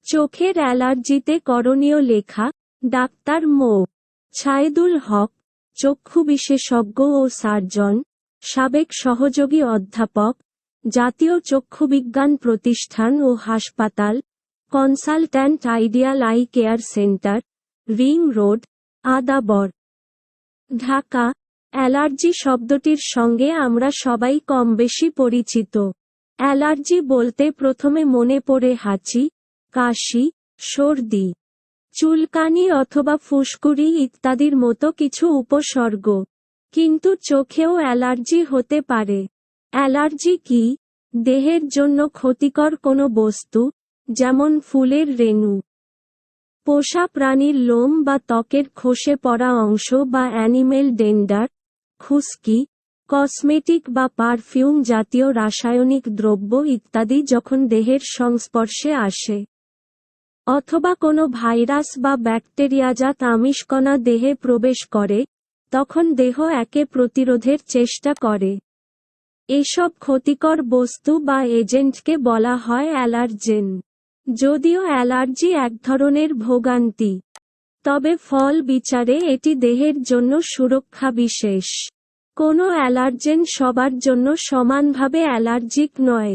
চোখের অ্যালার্জিতে করণীয় লেখা, ডাক্তার মো. ছায়েদুল হক, চক্ষু বিশেষজ্ঞ ও সার্জন, সাবেক সহযোগী অধ্যাপক, জাতীয় চক্ষুবিজ্ঞান প্রতিষ্ঠান ও হাসপাতাল, consultant ideal eye care centre, ring road, Adabor, Dhaka. Allergy শব্দটির সঙ্গে আমরা সবাই কমবেশি পরিচিত। অ্যালার্জি বলতে প্রথমে মনে পড়ে হাঁচি, কাশি, সর্দি, চুলকানি অথবা ফুসকুড়ি ইত্যাদির মতো কিছু উপসর্গ। কিন্তু চোখেও অ্যালার্জি হতে পারে। অ্যালার্জি কি? দেহের জন্য ক্ষতিকর কোনো বস্তু, যেমন ফুলের রেণু, পোষা প্রাণীর লোম বা ত্বকের খসে পড়া অংশ বা অ্যানিমেল ডেন্ডার, খুশকি, কসমেটিক বা পারফিউম জাতীয় রাসায়নিক দ্রব্য ইত্যাদি যখন দেহের সংস্পর্শে আসে, অথবা কোনো ভাইরাস বা ব্যাকটেরিয়াজাত আমিষকণা দেহে প্রবেশ করে, তখন দেহ একে প্রতিরোধের চেষ্টা করে। এসব ক্ষতিকর বস্তু বা এজেন্টকে বলা হয় অ্যালার্জেন। যদিও অ্যালার্জি এক ধরনের ভোগান্তি, তবে ফল বিচারে এটি দেহের জন্য সুরক্ষা বিশেষ। কোনো অ্যালার্জেন সবার জন্য সমানভাবে অ্যালার্জিক নয়।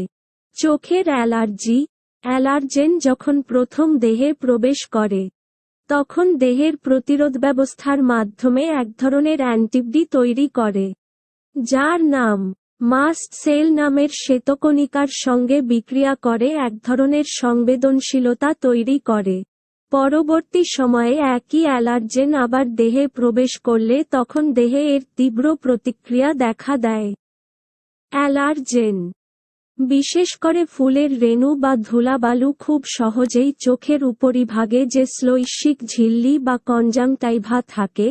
চোখের অ্যালার্জি, অ্যালার্জেন যখন প্রথম দেহে প্রবেশ করে, তখন দেহের প্রতিরোধ ব্যবস্থার মাধ্যমে এক ধরনের অ্যান্টিবডি তৈরি করে, যার নাম মাস্ট সেল নামের শ্বেতকণিকার সঙ্গে বিক্রিয়া করে এক ধরনের সংবেদনশীলতা তৈরি করে। পরবর্তী সময়ে একই অ্যালার্জেন আবার দেহে প্রবেশ করলে তখন দেহে এর তীব্র প্রতিক্রিয়া দেখা দেয়। অ্যালার্জেন, বিশেষ করে ফুলের রেণু বা ধুলাবালু খুব সহজেই চোখের উপরিভাগে যে শ্লৈষ্মিক ঝিল্লি বা কনজাংটাইভা থাকে,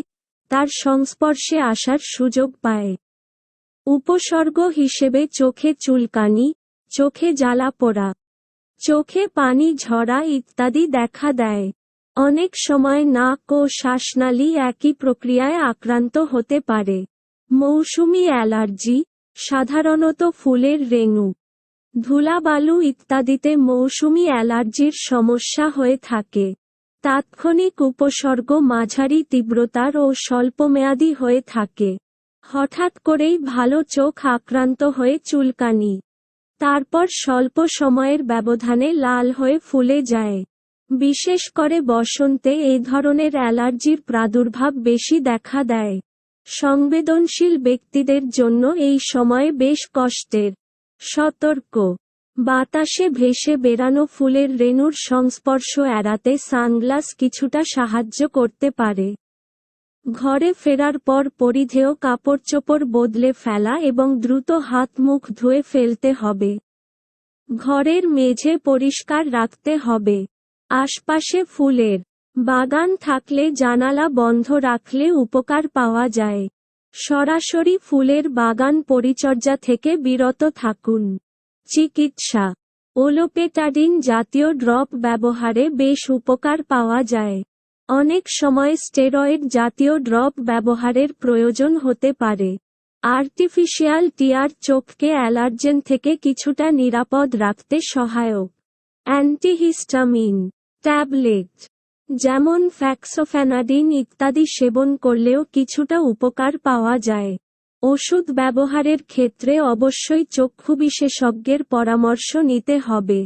তার সংস্পর্শে আসার সুযোগ পায়। উপসর্গ হিসেবে চোখে চুলকানি, চোখে জ্বালা পোড়া, চোখে পানি ঝরা ইত্যাদি দেখা দেয়। অনেক সময় নাক ও শ্বাসনালী একই প্রক্রিয়ায় আক্রান্ত হতে পারে। মৌসুমি অ্যালার্জি, সাধারণত ফুলের রেণু, ধুলাবালু ইত্যাদিতে মৌসুমি অ্যালার্জির সমস্যা হয়ে থাকে। তাৎক্ষণিক উপসর্গ মাঝারি তীব্রতার ও স্বল্পমেয়াদী হয়ে থাকে। হঠাৎ করেই ভালো চোখ আক্রান্ত হয়ে চুলকানি, তারপর স্বল্প সময়ের ব্যবধানে লাল হয়ে ফুলে যায়। বিশেষ করে বসন্তে এই ধরনের অ্যালার্জির প্রাদুর্ভাব বেশি দেখা দেয়। সংবেদনশীল ব্যক্তিদের জন্য এই সময় বেশ কষ্টের। সতর্ক: বাতাসে ভেসে বেরানো ফুলের রেণুর সংস্পর্শ এড়াতে সানগ্লাস কিছুটা সাহায্য করতে পারে। ঘরে ফেরার পর পরিধেয় কাপড়চোপড় বদলে ফেলা এবং দ্রুত হাত মুখ ধুয়ে ফেলতে হবে। ঘরের মেঝে পরিষ্কার রাখতে হবে। আশপাশে ফুলের বাগান থাকলে জানালা বন্ধ রাখলে উপকার পাওয়া যায়। সরাসরি ফুলের বাগান পরিচর্যা থেকে বিরত থাকুন। চিকিৎসা: ওলোপেটাডিন জাতীয় ড্রপ ব্যবহারে বেশ উপকার পাওয়া যায়। অনেক সময় স্টেরয়েড জাতীয় ড্রপ ব্যবহারের প্রয়োজন হতে পারে। আর্টিফিশিয়াল টিয়ার চোখকে অ্যালার্জেন থেকে কিছুটা নিরাপদ রাখতে সহায়ক। অ্যান্টিহিস্টামিন ট্যাবলেট, যেমন ফ্যাক্সোফেনাডিন ইত্যাদি সেবন করলেও কিছুটা উপকার পাওয়া যায়। ওষুধ ব্যবহারের ক্ষেত্রে অবশ্যই চক্ষু বিশেষজ্ঞের পরামর্শ নিতে হবে।